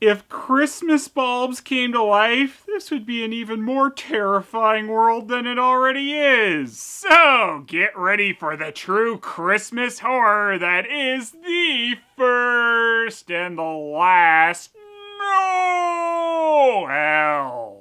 If Christmas bulbs came to life, this would be an even more terrifying world than it already is. So, get ready for the true Christmas horror that is the first and the last Noel.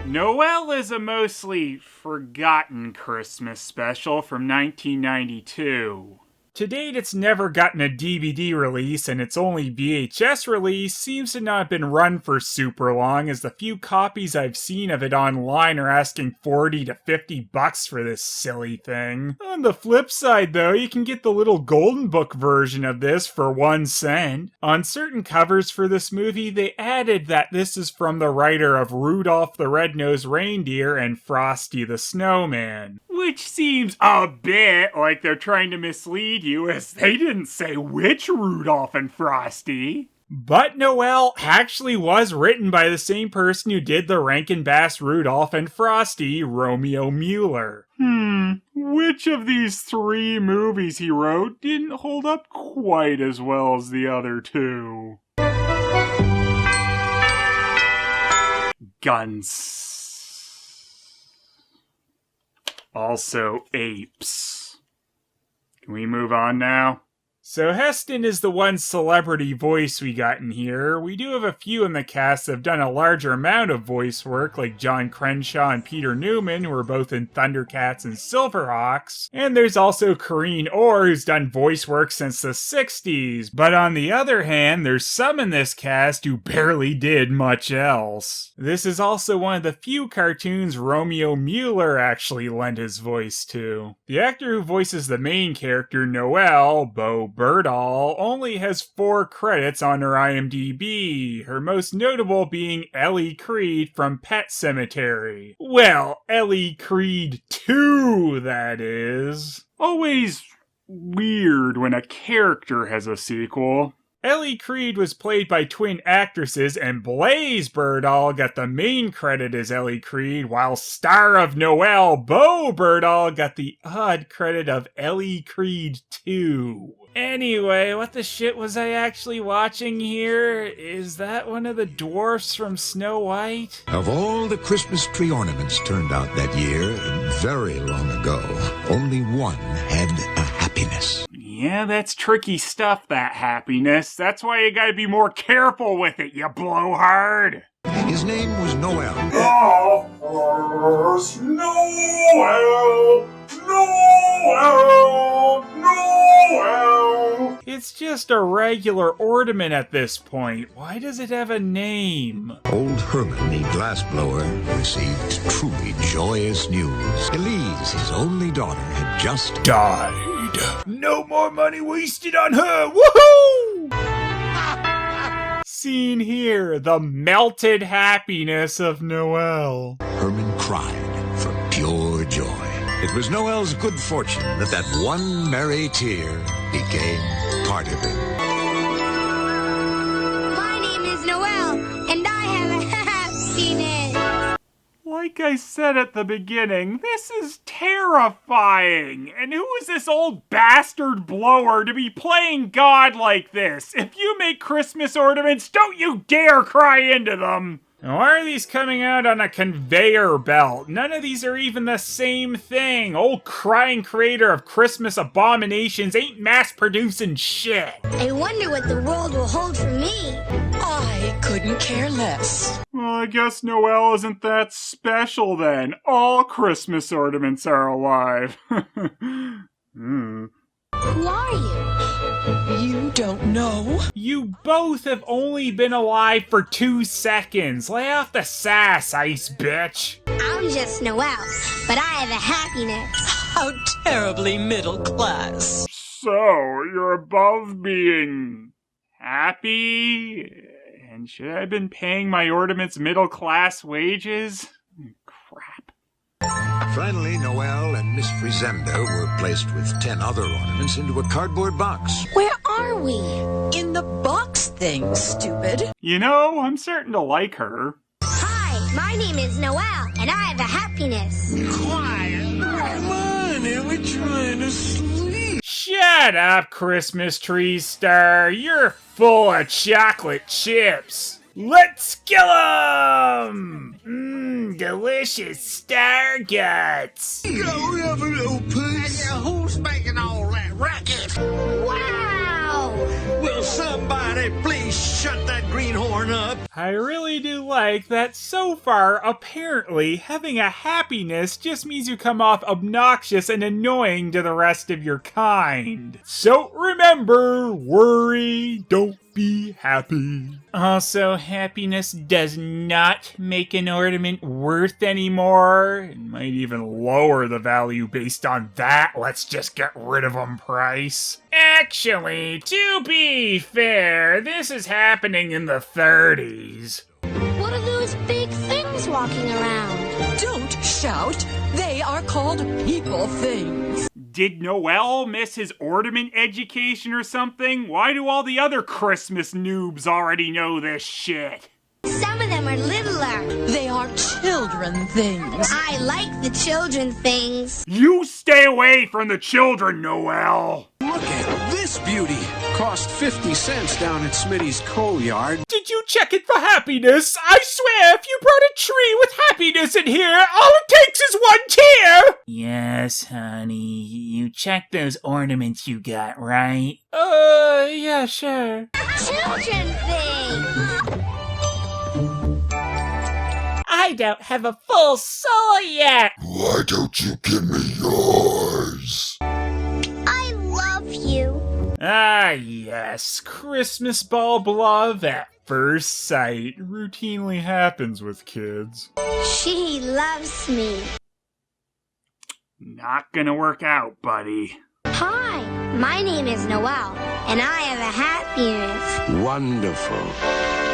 Noel is a mostly forgotten Christmas special from 1992. To date, it's never gotten a DVD release, and its only VHS release seems to not have been run for super long, as the few copies I've seen of it online are asking $40 to $50 for this silly thing. On the flip side, though, you can get the little Golden Book version of this for 1 cent. On certain covers for this movie, they added that this is from the writer of Rudolph the Red-Nosed Reindeer and Frosty the Snowman. Which seems a bit like they're trying to mislead you, as they didn't say which Rudolph and Frosty. But Noel actually was written by the same person who did the Rankin Bass Rudolph and Frosty, Romeo Mueller. Which of these 3 movies he wrote didn't hold up quite as well as the other 2? Guns. Also apes. Can we move on now? So Heston is the one celebrity voice we got in here. We do have a few in the cast that have done a larger amount of voice work, like John Crenshaw and Peter Newman, who are both in Thundercats and Silverhawks. And there's also Corinne Orr, who's done voice work since the 60s. But on the other hand, there's some in this cast who barely did much else. This is also one of the few cartoons Romeo Mueller actually lent his voice to. The actor who voices the main character, Noel, Bo Birdall, only has 4 credits on her IMDb, her most notable being Ellie Creed from Pet Sematary. Well, Ellie Creed 2, that is. Always weird when a character has a sequel. Ellie Creed was played by twin actresses, and Blaze Birdall got the main credit as Ellie Creed, while star of Noel, Bo Birdall, got the odd credit of Ellie Creed 2. Anyway, what the shit was I actually watching here? Is that one of the dwarfs from Snow White? Of all the Christmas tree ornaments turned out that year, very long ago, only one had a happiness. Yeah, that's tricky stuff, that happiness. That's why you gotta be more careful with it, you blowhard. His name was Noel. Oh, Noel! Noel! Noel! It's just a regular ornament at this point. Why does it have a name? Old Herman, the glassblower, received truly joyous news. Elise, his only daughter, had just Died. No more money wasted on her! Woohoo! Seen here, the melted happiness of Noel. Herman cried for pure joy. It was Noel's good fortune that one merry tear became part of him. My name is Noel, and I have a happiness. Like I said at the beginning, this is terrifying. And who is this old bastard blower to be playing God like this? If you make Christmas ornaments, don't you dare cry into them. Why are these coming out on a conveyor belt? None of these are even the same thing. Old crying creator of Christmas abominations ain't mass-producing shit. I wonder what the world will hold for me. I couldn't care less. Well, I guess Noel isn't that special then. All Christmas ornaments are alive. Who are you? You don't know? You both have only been alive for 2 seconds. Lay off the sass, ice bitch. I'm just Noel, but I have a happiness. How terribly middle class. So, you're above being happy? And should I have been paying my ornaments middle-class wages? Crap. Finally, Noel and Miss Frizenda were placed with 10 other ornaments into a cardboard box. Where are we? In the box everything, stupid. You know, I'm starting to like her. Hi, my name is Noel, and I have a happiness. Quiet. Come on, we're trying to sleep. Shut up, Christmas tree star. You're full of chocolate chips. Let's kill 'em! Delicious star guts. Go have a little piece. And who's making all that racket? Wow! Will somebody please shut that greenhorn up? I really do like that so far, apparently, having a happiness just means you come off obnoxious and annoying to the rest of your kind. So remember, worry, don't be happy. Also, happiness does not make an ornament worth anymore. It might even lower the value based on that let's just get rid of 'em price. Actually, to be fair, this is happening in the 30s. What are those big things walking around? Don't shout. They are called people things. Did Noel miss his ornament education or something? Why do all the other Christmas noobs already know this shit? Some of them are littler. They are children things. I like the children things. You stay away from the children, Noel! Look at this beauty. Cost 50 cents down at Smitty's coal yard. Did you check it for happiness? I swear, if you brought a tree with happiness in here, all it takes is one tear! Yes, honey. You checked those ornaments you got, right? Yeah, sure. Children things. I don't have a full soul yet! Why don't you give me yours? I love you. Ah, yes. Christmas bulb love at first sight routinely happens with kids. She loves me. Not gonna work out, buddy. Hi, my name is Noel, and I have a happiness. Wonderful.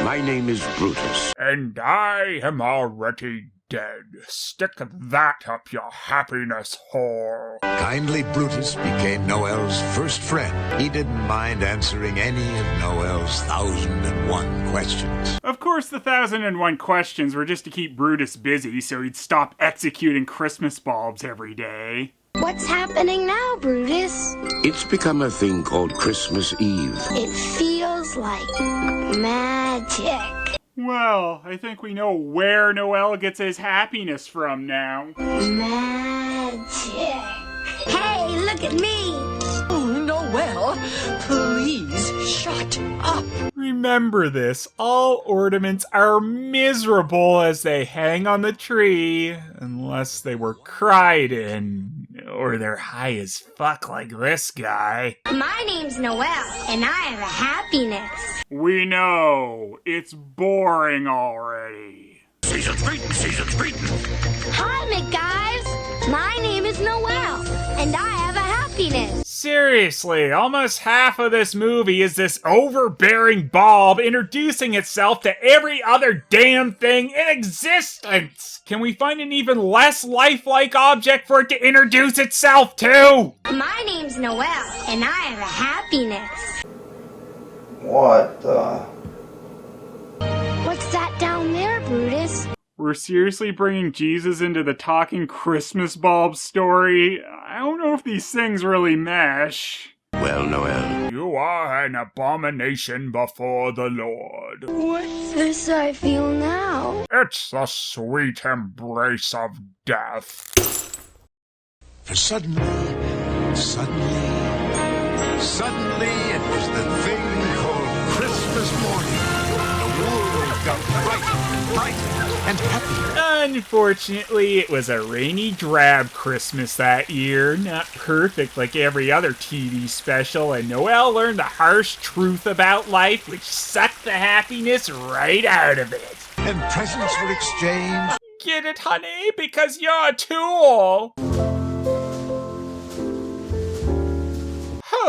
My name is Brutus. And I am already dead. Stick that up your happiness hole. Kindly Brutus became Noel's first friend. He didn't mind answering any of Noel's 1,001 questions. Of course, the 1,001 questions were just to keep Brutus busy so he'd stop executing Christmas bulbs every day. What's happening now, Brutus? It's become a thing called Christmas Eve. It feels like magic. Well, I think we know where Noel gets his happiness from now. Magic. Hey, look at me. Oh, Noel, please shut up. Remember this, all ornaments are miserable as they hang on the tree, unless they were cried in, or they're high as fuck like this guy. My name's Noel, and I have a happiness. We know, it's boring already. Season's greeting. Hi, McGuys. My name is Noel, and I have a happiness. Seriously, almost half of this movie is this overbearing bulb introducing itself to every other damn thing in existence. Can we find an even less lifelike object for it to introduce itself to? My name's Noel, and I have a happiness. What the? What's that down there, Brutus? We're seriously bringing Jesus into the talking Christmas bulb story? I don't know if these things really mesh. Well, Noel, You are an abomination before the Lord. What's this I feel now? It's the sweet embrace of death. For suddenly, it was the thing called Christmas morning. The world got bright and happy. Unfortunately, it was a rainy, drab Christmas that year. Not perfect like every other TV special, and Noel learned the harsh truth about life, which sucked the happiness right out of it. And presents were exchanged. Get it, honey? Because you're a tool!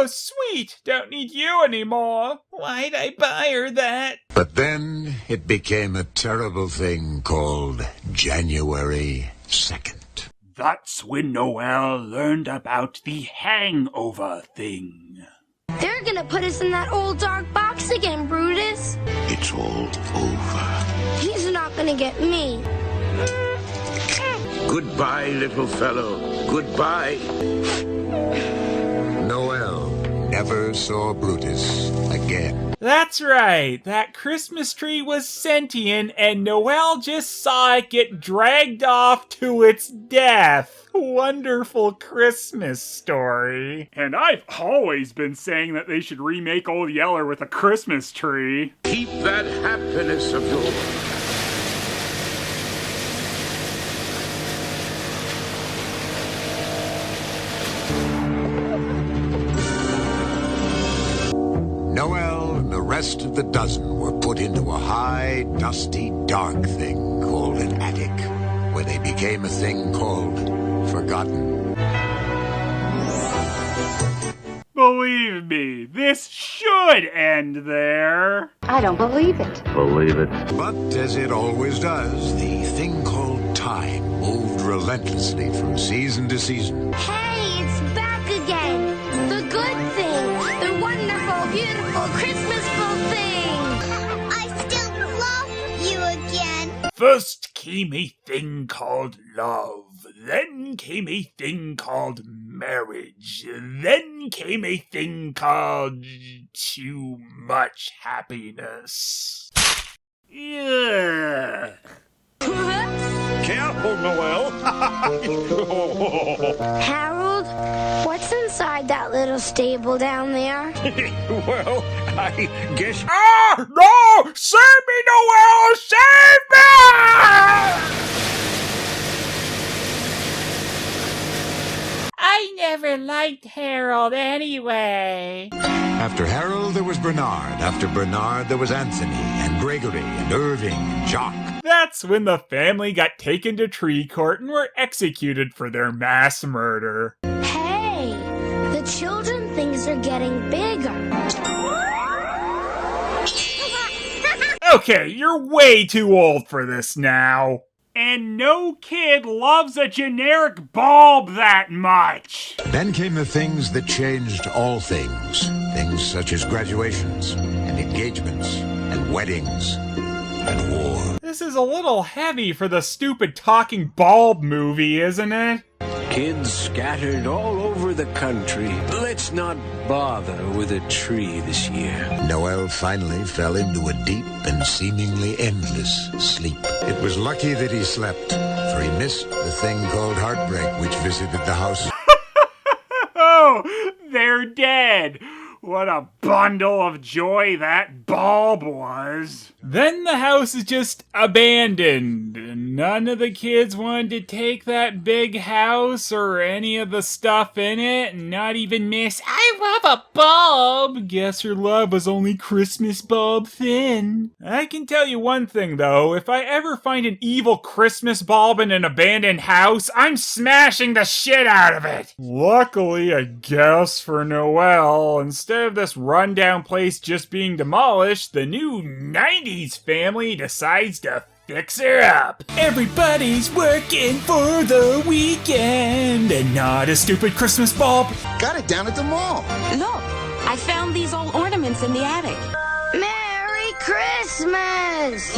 Oh, sweet! Don't need you anymore. Why'd I buy her that? But then it became a terrible thing called January 2nd. That's when Noel learned about the hangover thing. There You're gonna put us in that old dark box again, Brutus. It's all over. He's not gonna get me. Goodbye, little fellow. Goodbye. Noel never saw Brutus again. That's right, that Christmas tree was sentient and Noel just saw it get dragged off to its death. Wonderful Christmas story. And I've always been saying that they should remake Old Yeller with a Christmas tree. Keep that happiness of yours. Noel and the rest of the dozen were put into a high, dusty, dark thing called an attic, where they became a thing called forgotten. Believe me, this should end there. I don't believe it. But as it always does, the thing called time moved relentlessly from season to season. Hey, it's back again. The good thing. The wonderful, beautiful, Christmasful thing. I still love you again. First came a thing called love. Then came a thing called marriage. Then came a thing called too much happiness. Yeah. Careful, Noel. Harold, what's inside that little stable down there? Well, I guess... Ah! No! Save me, Noel! Save me! I never liked Harold anyway. After Harold, there was Bernard. After Bernard, there was Anthony and Gregory and Irving and Jock. That's when the family got taken to tree court and were executed for their mass murder. Hey, the children things are getting bigger. Okay, you're way too old for this now. And no kid loves a generic bulb that much. Then came the things that changed all things. Things such as graduations and engagements and weddings and war. This is a little heavy for the stupid talking bulb movie, isn't it? Kids scattered all over the country. Let's not bother with a tree this year. Noel finally fell into a deep and seemingly endless sleep. It was lucky that he slept, for he missed the thing called heartbreak which visited the house. Oh, they're dead. What a bundle of joy that bulb was. Then the house is just abandoned. None of the kids wanted to take that big house or any of the stuff in it. Not even Miss, I love a bulb. Guess her love was only Christmas bulb thin. I can tell you one thing though. If I ever find an evil Christmas bulb in an abandoned house, I'm smashing the shit out of it. Luckily, I guess, for Noel, instead of this rundown place just being demolished, the new 90s family decides to fix her up. Everybody's working for the weekend and not a stupid Christmas bulb. Got it down at the mall. Look, I found these old ornaments in the attic. Merry Christmas!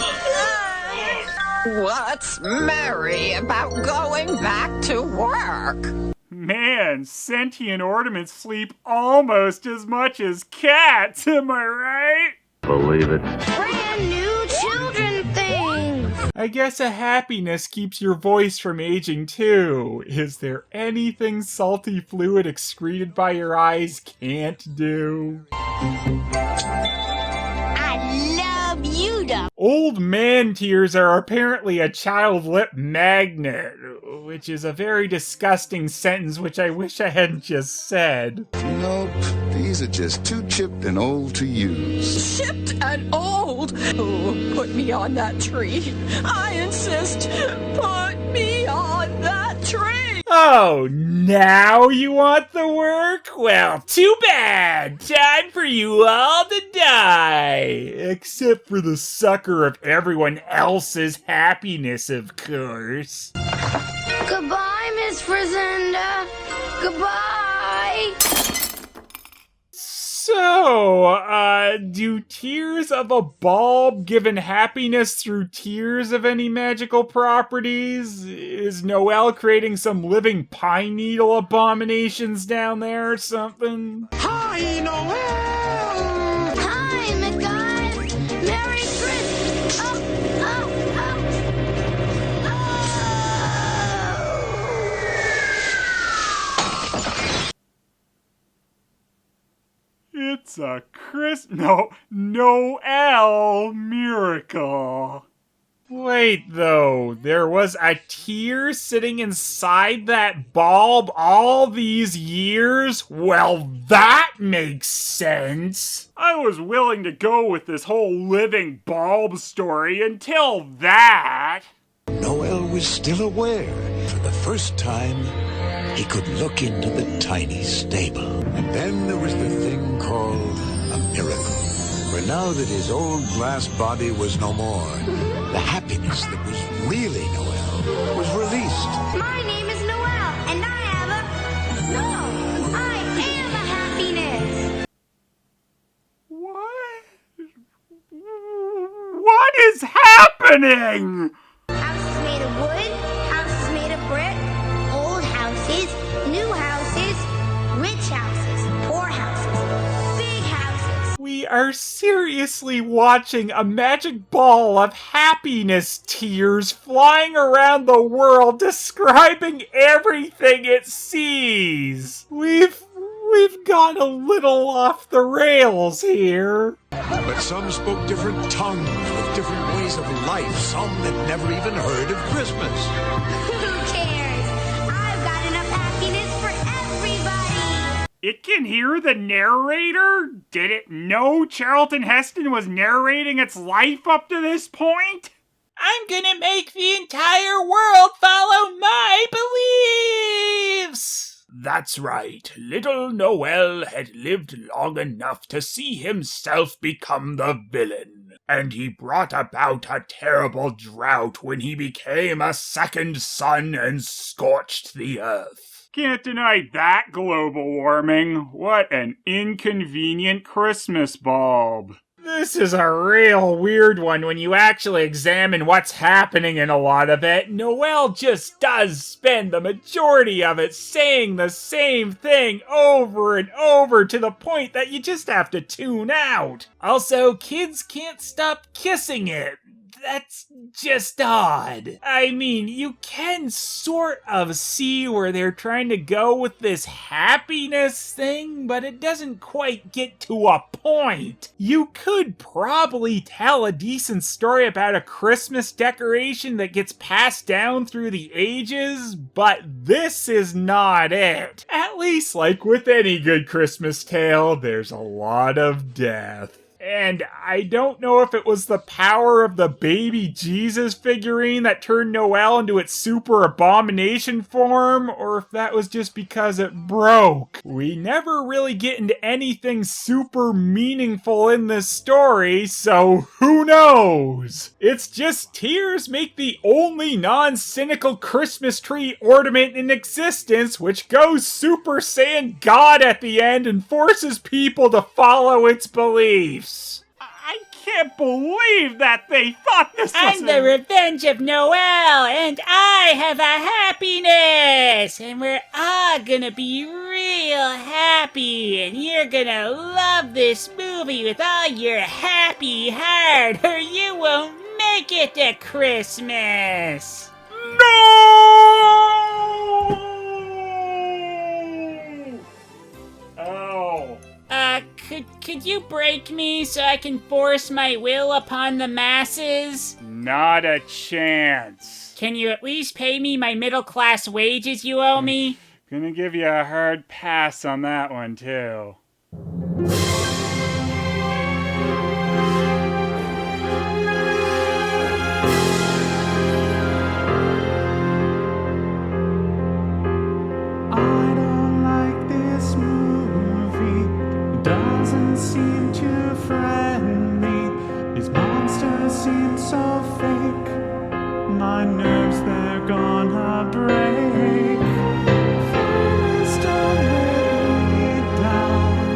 What's merry about going back to work? Man, sentient ornaments sleep almost as much as cats, am I right? Brand new children things! I guess a happiness keeps your voice from aging too. Is there anything salty fluid excreted by your eyes can't do? I love you, Duff. Old man tears are apparently a child lip magnet, which is a very disgusting sentence which I wish I hadn't just said. Nope, these are just too chipped and old to use. Chipped and old. Oh, put me on that tree. I insist. Put me on that tree. Oh, now you want the work? Well, too bad. Time for you all to die. Except for the sucker of everyone else's happiness, of course. Goodbye, Miss Frizinda. Goodbye. So So, do tears of a bulb given happiness through tears of any magical properties? Is Noel creating some living pine needle abominations down there or something? Hi, Noel! Hi, McGuy. Merry Christmas. It's a Noel miracle. Wait, though, there was a tear sitting inside that bulb all these years? Well, that makes sense. I was willing to go with this whole living bulb story until that. Noel was still aware. For the first time, he could look into the tiny stable. And then there was the thing called a miracle. For now that his old glass body was no more, the happiness that was really Noel was released. My name is Noel, and I am a happiness. What is happening? Houses made of wood, houses made of brick, old houses, new houses, rich houses, poor houses, big houses. We are seriously watching a magic ball of happiness tears flying around the world, describing everything it sees. We've gone a little off the rails here. But some spoke different tongues with different ways of life. Some had never even heard of Christmas. Who cares? I've got enough happiness for everybody. It can hear the narrator? Did it know Charlton Heston was narrating its life up to this point? I'm gonna make the entire world follow my beliefs! That's right, little Noel had lived long enough to see himself become the villain, and he brought about a terrible drought when he became a second sun and scorched the earth. Can't deny that, global warming. What an inconvenient Christmas bulb. This is a real weird one when you actually examine what's happening in a lot of it. Noel just does spend the majority of it saying the same thing over and over to the point that you just have to tune out. Also, kids can't stop kissing it. That's just odd. I mean, you can sort of see where they're trying to go with this happiness thing, but it doesn't quite get to a point. You could probably tell a decent story about a Christmas decoration that gets passed down through the ages, but this is not it. At least, like with any good Christmas tale, there's a lot of death. And I don't know if it was the power of the baby Jesus figurine that turned Noel into its super abomination form, or if that was just because it broke. We never really get into anything super meaningful in this story, so who knows? It's just tears make the only non-cynical Christmas tree ornament in existence, which goes Super Saiyan God at the end and forces people to follow its beliefs. I can't believe that they thought this was I'm the revenge of Noel, and I have a happiness, and we're all gonna be real happy, and you're gonna love this movie with all your happy heart, or you won't make it to Christmas. No! Oh. Could you break me so I can force my will upon the masses? Not a chance. Can you at least pay me my middle-class wages you owe me? Gonna give you a hard pass on that one, too. Doesn't seem too friendly. These monsters seem so fake. My nerves, they're gonna break. Please don't let me down.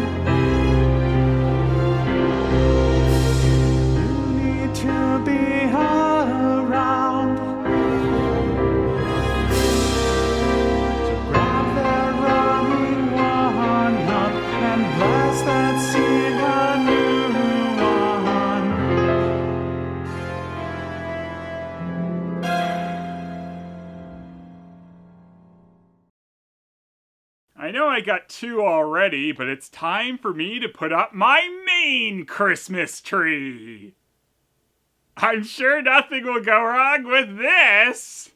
let's sing a new one. I know I got 2 already, but it's time for me to put up my main Christmas tree. I'm sure nothing will go wrong with this.